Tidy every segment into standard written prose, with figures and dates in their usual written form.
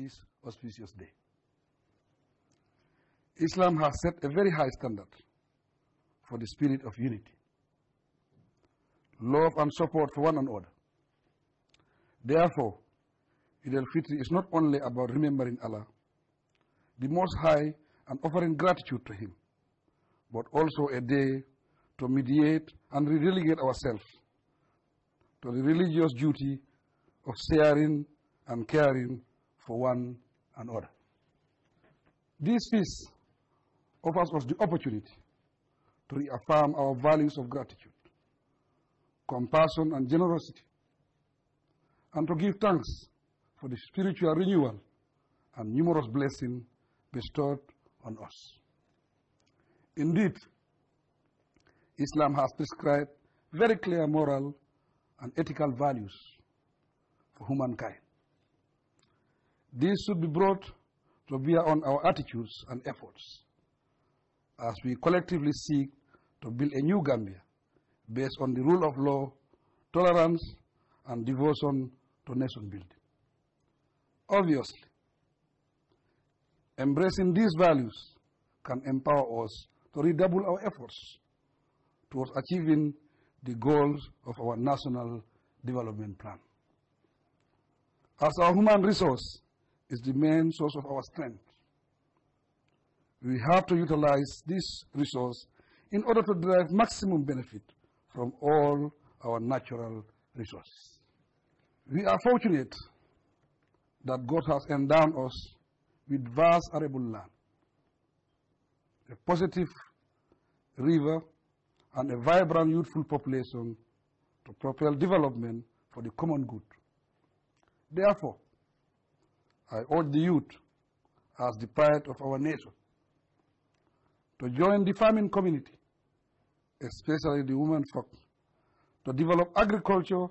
this auspicious day. Islam has set a very high standard for the spirit of unity, love and support for one another. Therefore, Eid-UL-fitr is not only about remembering Allah, the Most High, and offering gratitude to Him, but also a day to mediate and relegate ourselves to the religious duty of sharing and caring for one another. This feast offers us the opportunity to reaffirm our values of gratitude, compassion, and generosity, and to give thanks for the spiritual renewal and numerous blessings bestowed on us. Indeed, Islam has prescribed very clear moral and ethical values for humankind. These should be brought to bear on our attitudes and efforts as we collectively seek to build a new Gambia based on the rule of law, tolerance, and devotion to nation building. Obviously, embracing these values can empower us to redouble our efforts towards achieving the goals of our national development plan. As our human resource is the main source of our strength, we have to utilize this resource in order to derive maximum benefit from all our natural resources. We are fortunate that God has endowed us with vast arable land, a positive river, and a vibrant youthful population to propel development for the common good. Therefore, I urge the youth, as the pride of our nation, to join the farming community, especially the women folk, to develop agriculture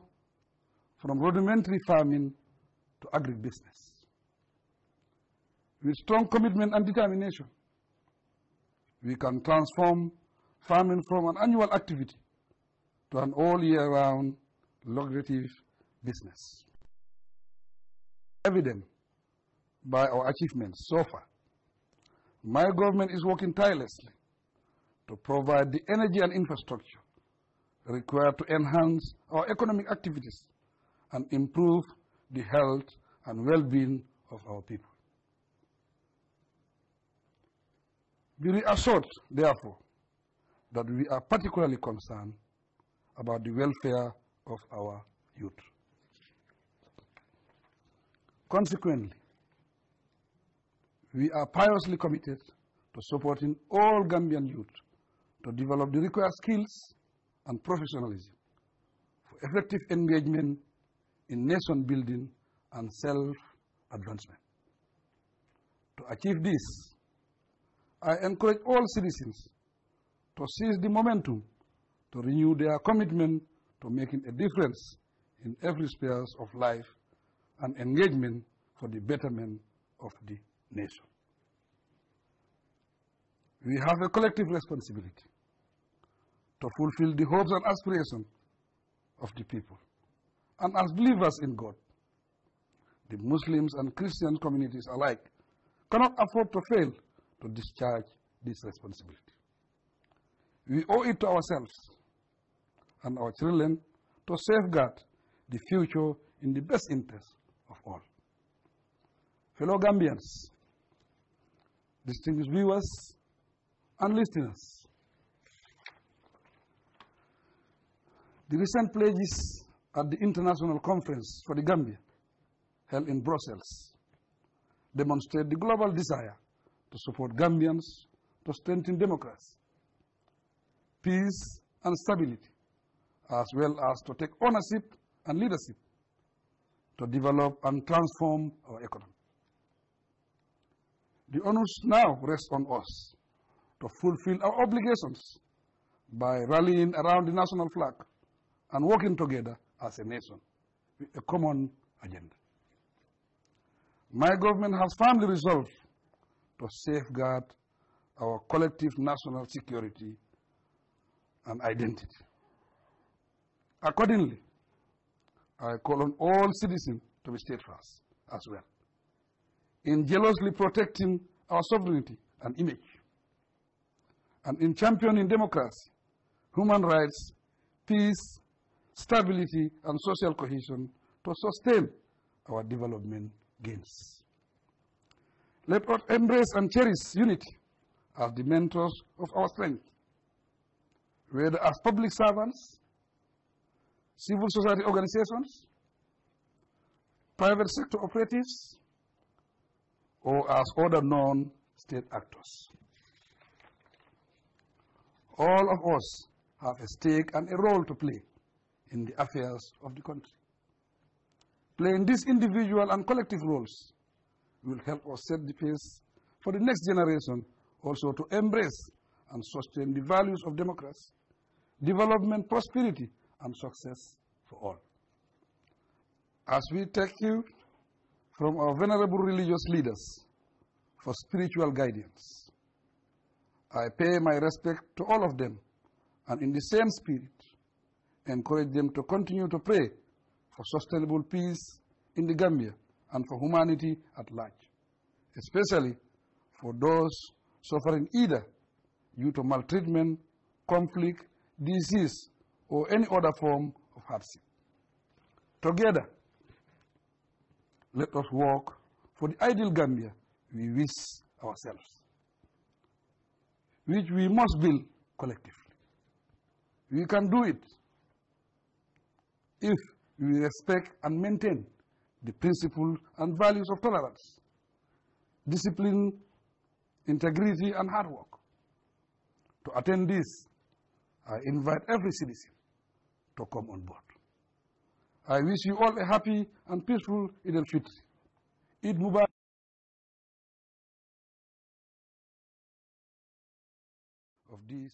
from rudimentary farming to agribusiness. With strong commitment and determination, we can transform farming from an annual activity to an all-year-round lucrative business. Evident by our achievements so far, my government is working tirelessly to provide the energy and infrastructure required to enhance our economic activities and improve the health and well-being of our people. Be reassured, therefore, that we are particularly concerned about the welfare of our youth. Consequently, we are piously committed to supporting all Gambian youth to develop the required skills and professionalism for effective engagement in nation building and self-advancement. To achieve this, I encourage all citizens to seize the momentum to renew their commitment to making a difference in every sphere of life and engagement for the betterment of the nation. We have a collective responsibility to fulfill the hopes and aspirations of the people. And as believers in God, the Muslims and Christian communities alike cannot afford to fail to discharge this responsibility. We owe it to ourselves and our children to safeguard the future in the best interest of all. Fellow Gambians, distinguished viewers and listeners, the recent pledges at the International Conference for the Gambia, held in Brussels, demonstrate the global desire to support Gambians to strengthen democracy, peace, and stability, as well as to take ownership and leadership to develop and transform our economy. The onus now rests on us to fulfill our obligations by rallying around the national flag and working together as a nation with a common agenda. My government has firmly resolved to safeguard our collective national security and identity. Accordingly, I call on all citizens to be steadfast as well in jealously protecting our sovereignty and image, and in championing democracy, human rights, peace, stability, and social cohesion to sustain our development gains. Let us embrace and cherish unity as the mentors of our strength, whether as public servants, civil society organizations, private sector operatives, or as other non-state actors. All of us have a stake and a role to play in the affairs of the country. Playing these individual and collective roles will help us set the pace for the next generation also to embrace and sustain the values of democracy, development, prosperity, and success for all. As we take cue from our venerable religious leaders for spiritual guidance, I pay my respect to all of them, and in the same spirit, encourage them to continue to pray for sustainable peace in the Gambia and for humanity at large, especially for those suffering either due to maltreatment, conflict, disease, or any other form of hardship. Together, let us work for the ideal Gambia we wish ourselves, which we must build collectively. We can do it if we respect and maintain the principles and values of tolerance, discipline, integrity, and hard work. To attain this, I invite every citizen to come on board. I wish you all a happy and peaceful Eid-UL-fitr. Eid Mubarak. Of these